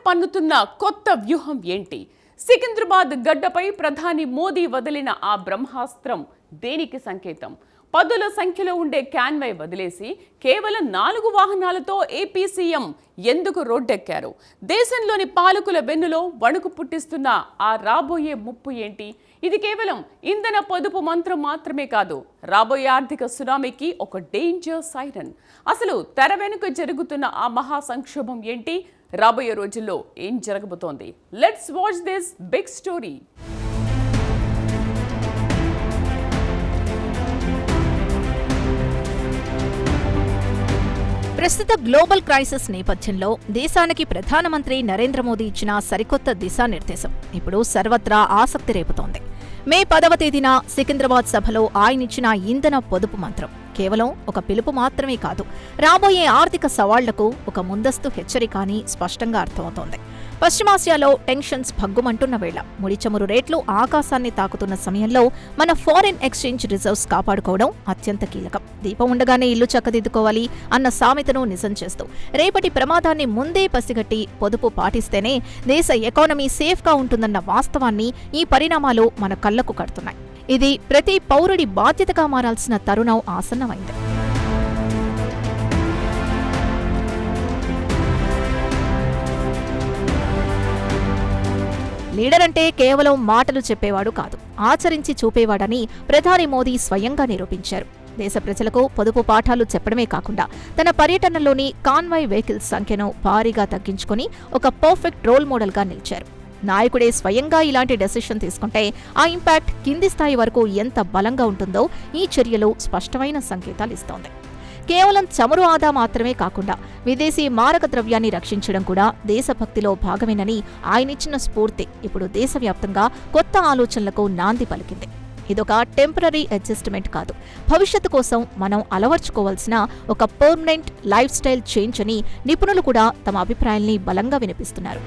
పన్నుతున్న కొత్త వ్యూహం ఏంటి? సికింద్రాబాద్ గడ్డపై ప్రధాని మోదీ వదిలిన ఆ బ్రహ్మాస్త్రం దేనికి సంకేతం? పదుల సంఖ్యలో ఉండే కాన్వాయ్ వదిలేసి కేవలం 4 వాహనాలతో ఏపీ సీఎం ఎందుకు రోడ్డెక్కారు? దేశంలోని పాలకుల వెన్నులో వణుకు పుట్టిస్తున్న ఆ రాబోయే ముప్పు ఏంటి? ఇది కేవలం ఇంధన పొదుపు మంత్రం మాత్రమే కాదు, రాబోయే ఆర్థిక సునామీకి ఒక డేంజర్ సైరన్. అసలు తెర వెనుక జరుగుతున్న ఆ మహా సంక్షోభం ఏంటి? రాబోయే రోజుల్లో ఏం జరగబోతోంది? Let's watch this big story. ప్రస్తుత గ్లోబల్ క్రైసిస్ నేపథ్యంలో దేశానికి ప్రధానమంత్రి నరేంద్ర మోదీ ఇచ్చిన సరికొత్త దిశానిర్దేశం ఇప్పుడు సర్వత్రా ఆసక్తి రేపుతోంది. మే 10వ తేదీన సికింద్రాబాద్ సభలో ఆయనిచ్చిన ఇంధన పొదుపు మంత్రం కేవలం ఒక పిలుపు మాత్రమే కాదు, రాబోయే ఆర్థిక సవాళ్లకు ఒక ముందస్తు హెచ్చరిక అని స్పష్టంగా అర్థమవుతోంది. పశ్చిమాసియాలో టెన్షన్స్ భగ్గుమంటున్న వేళ, ముడి చమురు రేట్లు ఆకాశాన్ని తాకుతున్న సమయంలో మన ఫారిన్ ఎక్స్చేంజ్ రిజర్వ్స్ కాపాడుకోవడం అత్యంత కీలకం. దీపం ఉండగానే ఇల్లు చక్కదిద్దుకోవాలి అన్న సామెతను నిజం చేస్తూ రేపటి ప్రమాదాన్ని ముందే పసిగట్టి పొదుపు పాటిస్తేనే దేశ ఎకానమీ సేఫ్గా ఉంటుందన్న వాస్తవాన్ని ఈ పరిణామాలు మన కళ్లకు కడుతున్నాయి. ఇది ప్రతి పౌరుడి బాధ్యతగా మారాల్సిన తరుణం ఆసన్నమైంది. లీడర్ అంటే కేవలం మాటలు చెప్పేవాడు కాదు, ఆచరించి చూపేవాడని ప్రధాని మోదీ స్వయంగా నిరూపించారు. దేశ ప్రజలకు పొదుపు పాఠాలు చెప్పడమే కాకుండా తన పర్యటనలోని కాన్వాయ్ వెహికల్స్ సంఖ్యను భారీగా తగ్గించుకుని ఒక పర్ఫెక్ట్ రోల్ మోడల్గా నిలిచారు. నాయకుడే స్వయంగా ఇలాంటి డెసిషన్ తీసుకుంటే ఆ ఇంపాక్ట్ కింది స్థాయి వరకు ఎంత బలంగా ఉంటుందో ఈ చర్యలు స్పష్టమైన సంకేతాలిస్తోంది. కేవలం చమురు ఆదా మాత్రమే కాకుండా విదేశీ మారక ద్రవ్యాన్ని రక్షించడం కూడా దేశభక్తిలో భాగమేనని ఆయనిచ్చిన స్ఫూర్తి ఇప్పుడు దేశవ్యాప్తంగా కొత్త ఆలోచనలకు నాంది పలికింది. ఇదొక టెంపరరీ అడ్జస్ట్మెంట్ కాదు, భవిష్యత్తు కోసం మనం అలవర్చుకోవాల్సిన ఒక పర్మనెంట్ లైఫ్ స్టైల్ చేంజ్ అని నిపుణులు కూడా తమ అభిప్రాయాల్ని బలంగా వినిపిస్తున్నారు.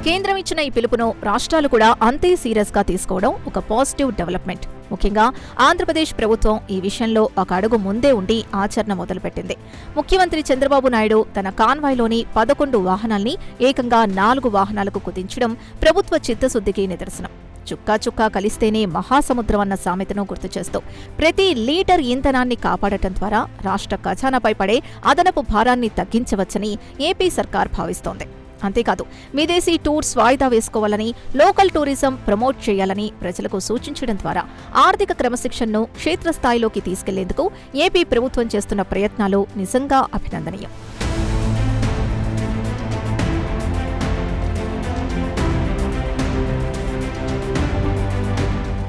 కేంద్రం ఇచ్చిన ఈ పిలుపును రాష్ట్రాలు కూడా అంతే సీరియస్గా తీసుకోవడం ఒక పాజిటివ్ డెవలప్మెంట్. ముఖ్యంగా ఆంధ్రప్రదేశ్ ప్రభుత్వం ఈ విషయంలో ఒక అడుగు ముందే ఉండి ఆచరణ మొదలుపెట్టింది. ముఖ్యమంత్రి చంద్రబాబు నాయుడు తన కాన్వాయ్లోని 11 వాహనాల్ని ఏకంగా 4 వాహనాలకు కుదించడం ప్రభుత్వ చిత్తశుద్ధికి నిదర్శనం. చుక్కా చుక్కా కలిస్తేనే మహాసముద్రం అన్న సామెతను గుర్తు చేస్తూ ప్రతి లీటర్ ఇంధనాన్ని కాపాడటం ద్వారా రాష్ట్ర ఖజానాపై పడే అదనపు భారాన్ని తగ్గించవచ్చని ఏపీ సర్కార్ భావిస్తోంది. అంతేకాదు, విదేశీ టూర్స్ వాయిదా వేసుకోవాలని, లోకల్ టూరిజం ప్రమోట్ చేయాలని ప్రజలకు సూచించడం ద్వారా ఆర్థిక క్రమశిక్షణను క్షేత్రస్థాయిలోకి తీసుకెళ్లేందుకు ఏపీ ప్రభుత్వం చేస్తున్న ప్రయత్నాలు నిజంగా అభినందనీయం.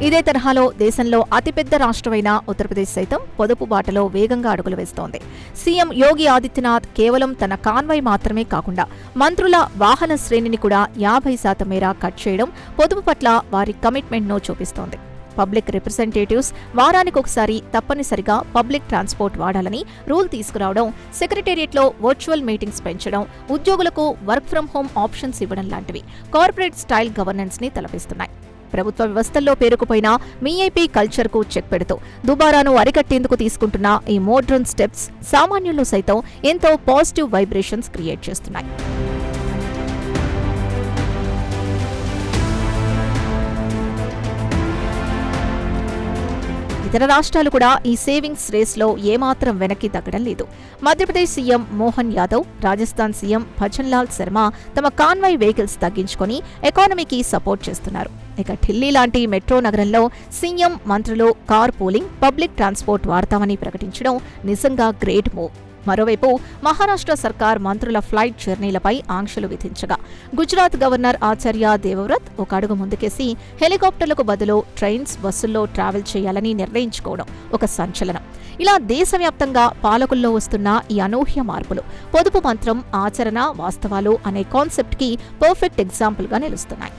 ఇదే తరహాలో దేశంలో అతిపెద్ద రాష్ట్రమైన ఉత్తరప్రదేశ్ సైతం పొదుపు బాటలో వేగంగా అడుగులు వేస్తోంది. సీఎం యోగి ఆదిత్యనాథ్ కేవలం తన కాన్వాయ్ మాత్రమే కాకుండా మంత్రుల వాహన శ్రేణిని కూడా 50% మేర కట్ చేయడం పొదుపు పట్ల వారి కమిట్మెంట్ను చూపిస్తోంది. పబ్లిక్ రిప్రజెంటేటివ్స్ వారానికొకసారి తప్పనిసరిగా పబ్లిక్ ట్రాన్స్పోర్ట్ వాడాలని రూల్ తీసుకురావడం, సెక్రటేరియట్లో వర్చువల్ మీటింగ్స్ పెంచడం, ఉద్యోగులకు వర్క్ ఫ్రం హోం ఆప్షన్స్ ఇవ్వడం లాంటివి కార్పొరేట్ స్టైల్ గవర్నెన్స్ ని తలపిస్తున్నాయి. ప్రభుత్వ వ్యవస్థల్లో పేరుకుపోయిన మీఐపీ కల్చర్కు చెక్ పెడుతూ దుబారాను అరికట్టేందుకు తీసుకుంటున్న ఈ మోడ్రన్ స్టెప్స్ సామాన్యుల్లో సైతం ఎంతో పాజిటివ్ వైబ్రేషన్స్ క్రియేట్ చేస్తున్నాయి. ఇతర రాష్ట్రాలు కూడా ఈ సేవింగ్స్ రేస్లో ఏమాత్రం వెనక్కి తగ్గడం లేదు. మధ్యప్రదేశ్ సీఎం మోహన్ యాదవ్, రాజస్థాన్ సీఎం భజన్లాల్ శర్మ తమ కాన్వాయ్ వెహికల్స్ తగ్గించుకొని ఎకానమీకి సపోర్ట్ చేస్తున్నారు. ఇక ఢిల్లీ లాంటి మెట్రో నగరంలో సీఎం, మంత్రులు కార్ పూలింగ్, పబ్లిక్ ట్రాన్స్పోర్ట్ వాడతామని ప్రకటించడం నిజంగా గ్రేట్ మూవ్. మరోవైపు మహారాష్ట్ర సర్కార్ మంత్రుల ఫ్లైట్ జర్నీలపై ఆంక్షలు విధించగా గుజరాత్ గవర్నర్ ఆచార్య దేవవ్రత్ ఒక అడుగు ముందుకేసి హెలికాప్టర్లకు బదులు ట్రైన్స్, బస్సుల్లో ట్రావెల్ చేయాలని నిర్ణయించుకోవడం ఒక సంచలనం. ఇలా దేశవ్యాప్తంగా పాలకుల్లో వస్తున్న ఈ అనూహ్య మార్పులు పొదుపు మంత్రం, ఆచరణ, వాస్తవాలు అనే కాన్సెప్ట్కి పర్ఫెక్ట్ ఎగ్జాంపుల్గా నిలుస్తున్నాయి.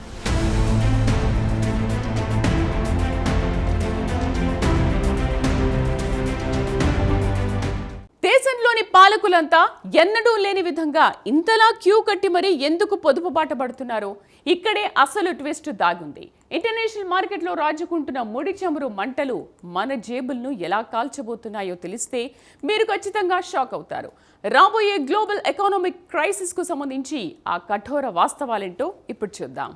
దేశంలోని పాలకులంతా ఎన్నడూ లేని విధంగా ఇంతలా క్యూ కట్టి మరీ ఎందుకు పొదుపు బాట పడుతున్నారు? ఇక్కడే అసలు ట్విస్ట్ దాగుంది. ఇంటర్నేషనల్ మార్కెట్లో రాజుకుంటున్న ముడి చమురు మంటలు మన జేబులను ఎలా కాల్చబోతున్నాయో తెలిస్తే మీరు ఖచ్చితంగా షాక్ అవుతారు. రాబోయే గ్లోబల్ ఎకానమిక్ క్రైసిస్ కు సంబంధించి ఆ కఠోర వాస్తవాలేంటో ఇప్పుడు చూద్దాం.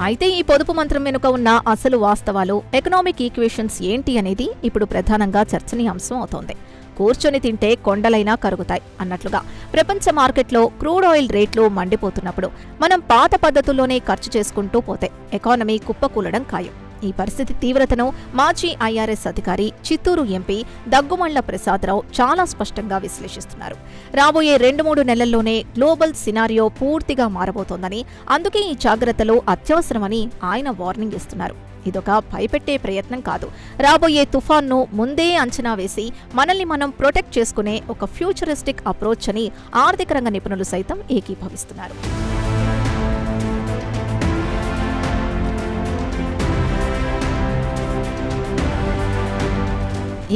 అయితే ఈ పొదుపు మంత్రం వెనుక ఉన్న అసలు వాస్తవాలు, ఎకనామిక్ ఈక్వేషన్స్ ఏంటి అనేది ఇప్పుడు ప్రధానంగా చర్చనీయాంశం అవుతోంది. కూర్చొని తింటే కొండలైనా కరుగుతాయి అన్నట్లుగా ప్రపంచ మార్కెట్లో క్రూడ్ ఆయిల్ రేట్లు మండిపోతున్నప్పుడు మనం పాత పద్ధతుల్లోనే ఖర్చు చేసుకుంటూ పోతే ఎకానమీ కుప్పకూలడం ఖాయం. ఈ పరిస్థితి తీవ్రతను మాజీ ఐఆర్ఎస్ అధికారి, చిత్తూరు ఎంపీ దగ్గుమళ్ల ప్రసాదరావు చాలా స్పష్టంగా విశ్లేషిస్తున్నారు. రాబోయే 2-3 నెలల్లోనే గ్లోబల్ సినారియో పూర్తిగా మారబోతోందని, అందుకే ఈ జాగ్రత్తలు అత్యవసరమని ఆయన వార్నింగ్ ఇస్తున్నారు. ఇదొక భయపెట్టే ప్రయత్నం కాదు, రాబోయే తుఫాన్ను ముందే అంచనా వేసి మనల్ని మనం ప్రొటెక్ట్ చేసుకునే ఒక ఫ్యూచరిస్టిక్ అప్రోచ్ అని ఆర్థిక రంగ నిపుణులు సైతం ఏకీభవిస్తున్నారు.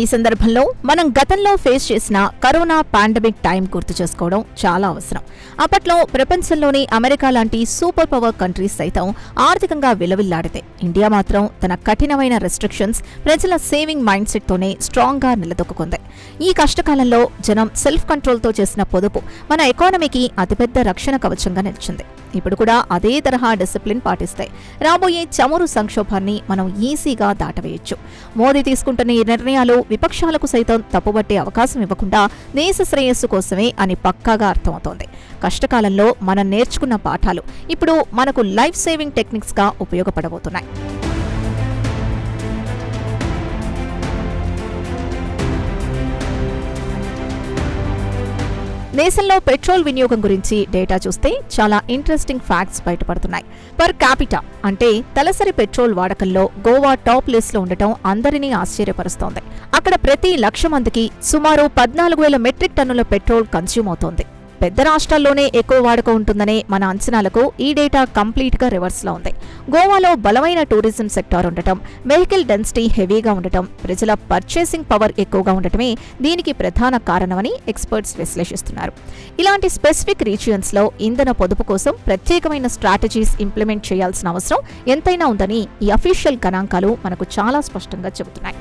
ఈ సందర్భంలో మనం గతంలో ఫేస్ చేసిన కరోనా పాండమిక్ టైం గుర్తు చేసుకోవడం చాలా అవసరం. అప్పట్లో ప్రపంచంలోని అమెరికా లాంటి సూపర్ పవర్ కంట్రీస్ సైతం ఆర్థికంగా విలవిల్లాడితే, ఇండియా మాత్రం తన కఠినమైన రెస్ట్రిక్షన్స్, ప్రజల సేవింగ్ మైండ్ సెట్ తోనే స్ట్రాంగ్ గా నిలదొక్కుంది. ఈ కష్టకాలంలో జనం సెల్ఫ్ కంట్రోల్ తో చేసిన పొదుపు మన ఎకానమీకి అతిపెద్ద రక్షణ కవచంగా నిలిచింది. ఇప్పుడు కూడా అదే తరహా డిసిప్లిన్ పాటిస్తే రాబోయే చమురు సంక్షోభాన్ని మనం ఈజీగా దాటవేయొచ్చు. మోదీ తీసుకుంటున్న ఈ నిర్ణయాలు విపక్షాలకు సైతం తప్పుబట్టే అవకాశం ఇవ్వకుండా దేశ శ్రేయస్సు కోసమే అని పక్కాగా అర్థమవుతోంది. కష్టకాలంలో మనం నేర్చుకున్న పాఠాలు ఇప్పుడు మనకు లైఫ్ సేవింగ్ టెక్నిక్స్ గా ఉపయోగపడబోతున్నాయి. దేశంలో పెట్రోల్ వినియోగం గురించి డేటా చూస్తే చాలా ఇంట్రెస్టింగ్ ఫ్యాక్ట్స్ బయటపడుతున్నాయి. పర్ క్యాపిటా అంటే తలసరి పెట్రోల్ వాడకంలో గోవా టాప్ లిస్ట్ లో ఉండటం అందరినీ ఆశ్చర్యపరుస్తోంది. అక్కడ ప్రతి 1,00,000 మందికి సుమారు 14,000 మెట్రిక్ టన్నుల పెట్రోల్ కన్స్యూమ్ అవుతోంది. పెద్ద రాష్ట్రాల్లోనే ఎక్కువ వాడకం ఉంటుందనే మన అంచనాలకు ఈ డేటా కంప్లీట్ గా రివర్స్ లో ఉంది. గోవాలో బలమైన టూరిజం సెక్టార్ ఉండటం, వెహికల్ డెన్సిటీ హెవీగా ఉండటం, ప్రజల పర్చేసింగ్ పవర్ ఎక్కువగా ఉండటమే దీనికి ప్రధాన కారణమని ఎక్స్పర్ట్స్ విశ్లేషిస్తున్నారు. ఇలాంటి స్పెసిఫిక్ రీజియన్స్ లో ఇంధన పొదుపు కోసం ప్రత్యేకమైన స్ట్రాటజీస్ ఇంప్లిమెంట్ చేయాల్సిన అవసరం ఎంతైనా ఉందని ఈ అఫీషియల్ గణాంకాలు మనకు చాలా స్పష్టంగా చెబుతున్నాయి.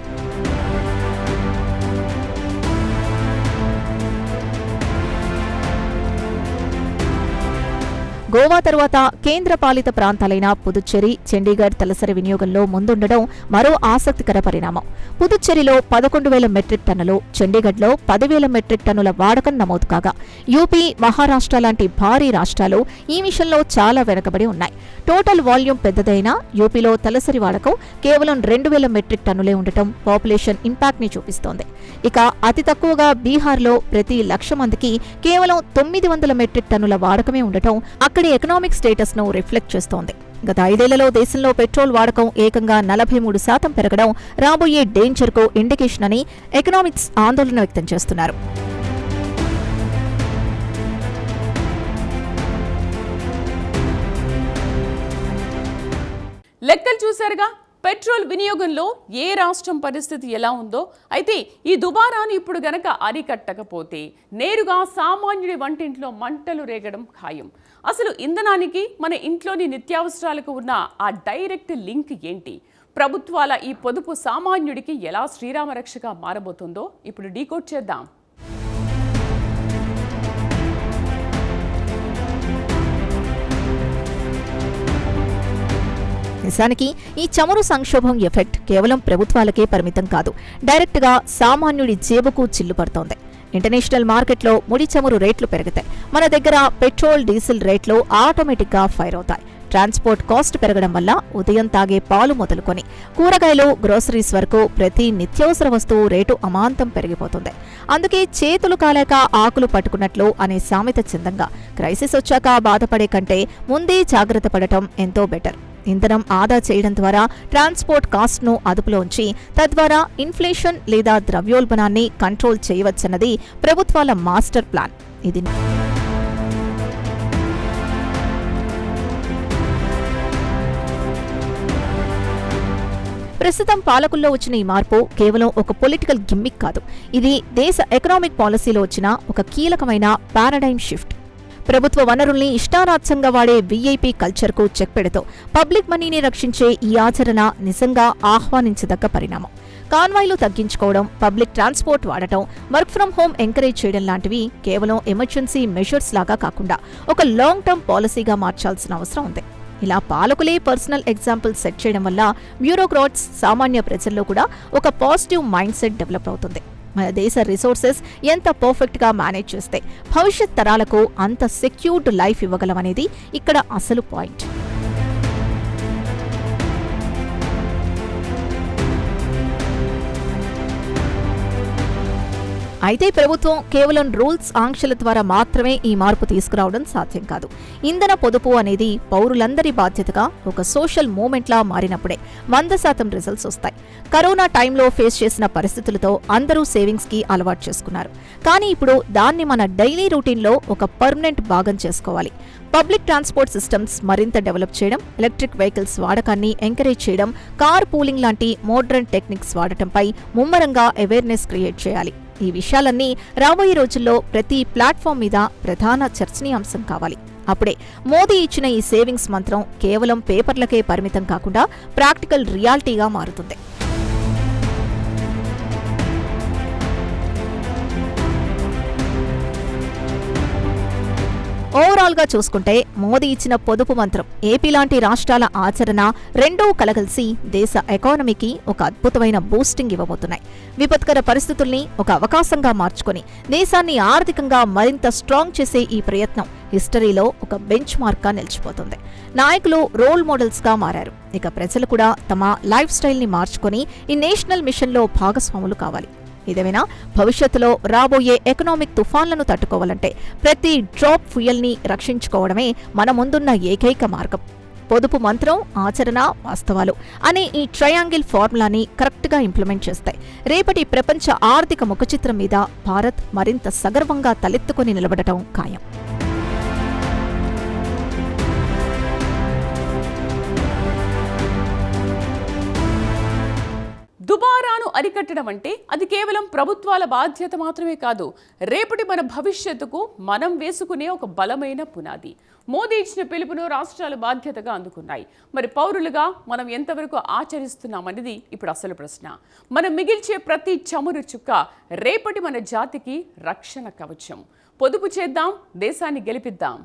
గోవా తరువాత కేంద్రపాలిత ప్రాంతాలైన పుదుచ్చేరి, చండీగఢ్ తలసరి వినియోగంలో ముందుండడం మరో ఆసక్తికర పరిణామం. పుదుచ్చేరిలో 11,000 మెట్రిక్ టన్నులు, చండీగఢ్లో 10,000 మెట్రిక్ టన్నుల వాడకం నమోదు కాగా, యూపీ, మహారాష్ట్ర లాంటి భారీ రాష్ట్రాలు ఈ విషయంలో చాలా వెనుకబడి ఉన్నాయి. టోటల్ వాల్యూమ్ పెద్దదైనా యూపీలో తలసరి వాడకం కేవలం 2,000 మెట్రిక్ టన్నులే ఉండటం పాపులేషన్ ఇంపాక్ట్ ని చూపిస్తోంది. ఇక అతి తక్కువగా బీహార్లో ప్రతి 1,00,000 మందికి కేవలం 900 మెట్రిక్ టన్నుల వాడకమే ఉండటం అక్కడి ఎకనామిక్ స్టేటస్ ను రిఫ్లెక్ట్ చేస్తోంది. గత 5 ఏళ్లలో దేశంలో పెట్రోల్ వాడకం ఏకంగా 43% పెరగడం రాబోయే డేంజర్ కు ఇండికేషన్ అని ఎకనామిక్స్ ఆందోళన వ్యక్తం చేస్తున్నారు. లెక్కలు చూశారుగా, పెట్రోల్ వినియోగంలో ఏ రాష్ట్రం పరిస్థితి ఎలా ఉందో. అయితే ఈ దుబారాను ఇప్పుడు గనక అరికట్టకపోతే నేరుగా సామాన్యుడి వంటింట్లో మంటలు రేగడం ఖాయం. అసలు ఇంధనానికి మన ఇంట్లోని నిత్యావసరాలకు ఉన్న ఆ డైరెక్ట్ లింక్ ఏంటి? ప్రభుత్వాల ఈ పొదుపు సామాన్యుడికి ఎలా శ్రీరామరక్షగా మారబోతుందో ఇప్పుడు డీకోడ్ చేద్దాం. నిజానికి ఈ చమురు సంక్షోభం ఎఫెక్ట్ కేవలం ప్రభుత్వాలకే పరిమితం కాదు, డైరెక్ట్ గా సామాన్యుడి జేబుకు చిల్లుపడుతోంది. ఇంటర్నేషనల్ మార్కెట్లో ముడి చమురు రేట్లు పెరిగితే మన దగ్గర పెట్రోల్, డీజిల్ రేట్లు ఆటోమేటిక్ గా ఫైర్ అవుతాయి. ట్రాన్స్పోర్ట్ కాస్ట్ పెరగడం వల్ల ఉదయం తాగే పాలు మొదలుకొని కూరగాయలు, గ్రోసరీస్ వరకు ప్రతి నిత్యావసర వస్తువు రేటు అమాంతం పెరిగిపోతుంది. అందుకే చేతులు కాలేక ఆకులు పట్టుకున్నట్లు అనే సామెత చందంగా క్రైసిస్ వచ్చాక బాధపడే కంటే ముందే జాగ్రత్త పడటం ఎంతో బెటర్. ఇంధనం ఆదా చేయడం ద్వారా ట్రాన్స్పోర్ట్ కాస్ట్ను అదుపులో ఉంచి తద్వారా ఇన్ఫ్లేషన్ లేదా ద్రవ్యోల్బణాన్ని కంట్రోల్ చేయవచ్చన్నది ప్రభుత్వాల మాస్టర్ ప్లాన్. ఇది ప్రస్తుతం పాలకుల్లో వచ్చిన ఈ మార్పు కేవలం ఒక పొలిటికల్ గిమ్మిక్ కాదు, ఇది దేశ ఎకనామిక్ పాలసీలో వచ్చిన ఒక కీలకమైన పారాడైమ్ షిఫ్ట్. ప్రభుత్వ వనరుల్ని ఇష్టారాజ్యంగా వాడే వీఐపీ కల్చర్కు చెక్ పెడుతూ పబ్లిక్ మనీని రక్షించే ఈ ఆచరణ నిజంగా ఆహ్వానించదగ్గ పరిణామం. కాన్వాయ్లు తగ్గించుకోవడం, పబ్లిక్ ట్రాన్స్పోర్ట్ వాడటం, వర్క్ ఫ్రం హోం ఎంకరేజ్ చేయడం లాంటివి కేవలం ఎమర్జెన్సీ మెజర్స్ లాగా కాకుండా ఒక లాంగ్ టర్మ్ పాలసీగా మార్చాల్సిన అవసరం ఉంది. ఇలా పాలకులే పర్సనల్ ఎగ్జాంపుల్ సెట్ చేయడం వల్ల బ్యూరోక్రాట్స్, సామాన్య ప్రజల్లో కూడా ఒక పాజిటివ్ మైండ్ సెట్ డెవలప్ అవుతుంది. మన దేశ రిసోర్సెస్ ఎంత పర్ఫెక్ట్గా మేనేజ్ చేస్తే భవిష్యత్ తరాలకు అంత సెక్యూర్డ్ లైఫ్ ఇవ్వగలమనేది ఇక్కడ అసలు పాయింట్. అయితే ప్రభుత్వం కేవలం రూల్స్, ఆంక్షల ద్వారా మాత్రమే ఈ మార్పు తీసుకురావడం సాధ్యం కాదు. ఇంధన పొదుపు అనేది పౌరులందరి బాధ్యతగా ఒక సోషల్ మూవ్మెంట్లా మారినప్పుడే 100% రిజల్ట్స్ వస్తాయి. కరోనా టైంలో ఫేస్ చేసిన పరిస్థితులతో అందరూ సేవింగ్స్కి అలవాటు చేసుకున్నారు. కానీ ఇప్పుడు దాన్ని మన డైలీ రొటీన్లో ఒక పర్మనెంట్ భాగం చేసుకోవాలి. పబ్లిక్ ట్రాన్స్పోర్ట్ సిస్టమ్స్ మరింత డెవలప్ చేయడం, ఎలక్ట్రిక్ వెహికల్స్ వాడకాన్ని ఎంకరేజ్ చేయడం, కార్ పూలింగ్ లాంటి మోడ్రన్ టెక్నిక్స్ వాడటంపై ముమ్మరంగా అవేర్నెస్ క్రియేట్ చేయాలి. ఈ విషయాలన్నీ రాబోయే రోజుల్లో ప్రతి ప్లాట్ఫామ్ మీద ప్రధాన చర్చనీయాంశం కావాలి. అప్పుడే మోదీ ఇచ్చిన ఈ సేవింగ్స్ మంత్రం కేవలం పేపర్లకే పరిమితం కాకుండా ప్రాక్టికల్ రియాలిటీగా మారుతుంది. ఓవరాల్ గా చూసుకుంటే మోదీ ఇచ్చిన పొదుపు మంత్రం, ఏపీ లాంటి రాష్ట్రాల ఆచరణ రెండూ కలగలిసి దేశ ఎకానమీకి ఒక అద్భుతమైన బూస్టింగ్ ఇవ్వబోతున్నాయి. విపత్కర పరిస్థితుల్ని ఒక అవకాశంగా మార్చుకొని దేశాన్ని ఆర్థికంగా మరింత స్ట్రాంగ్ చేసే ఈ ప్రయత్నం హిస్టరీలో ఒక బెంచ్ మార్క్ గా నిలిచిపోతుంది. నాయకులు రోల్ మోడల్స్ గా మారారు. ఇక ప్రజలు కూడా తమ లైఫ్ స్టైల్ ని మార్చుకొని ఈ నేషనల్ మిషన్ లో భాగస్వాములు కావాలి. ఇదేమైనా భవిష్యత్తులో రాబోయే ఎకనామిక్ తుఫాన్లను తట్టుకోవాలంటే ప్రతి డ్రాప్ ఫ్యూయల్ని రక్షించుకోవడమే మన ముందున్న ఏకైక మార్గం. పొదుపు మంత్రం, ఆచరణ, వాస్తవాలు అనే ఈ ట్రయాంగిల్ ఫార్ములాని కరెక్ట్గా ఇంప్లిమెంట్ చేస్తాయి రేపటి ప్రపంచ ఆర్థిక ముఖచిత్రం మీద భారత్ మరింత సగర్వంగా తలెత్తుకొని నిలబడటం ఖాయం. దుబారాను అరికట్టడం అంటే అది కేవలం ప్రభుత్వాల బాధ్యత మాత్రమే కాదు, రేపటి మన భవిష్యత్తుకు మనం వేసుకునే ఒక బలమైన పునాది. మోదీ ఇచ్చిన పిలుపును రాష్ట్రాలు బాధ్యతగా అందుకున్నాయి. మరి పౌరులుగా మనం ఎంతవరకు ఆచరిస్తున్నామనేది ఇప్పుడు అసలు ప్రశ్న. మనం మిగిల్చే ప్రతి చమురు చుక్క రేపటి మన జాతికి రక్షణ కవచం. పొదుపు చేద్దాం, దేశాన్ని గెలిపిద్దాం.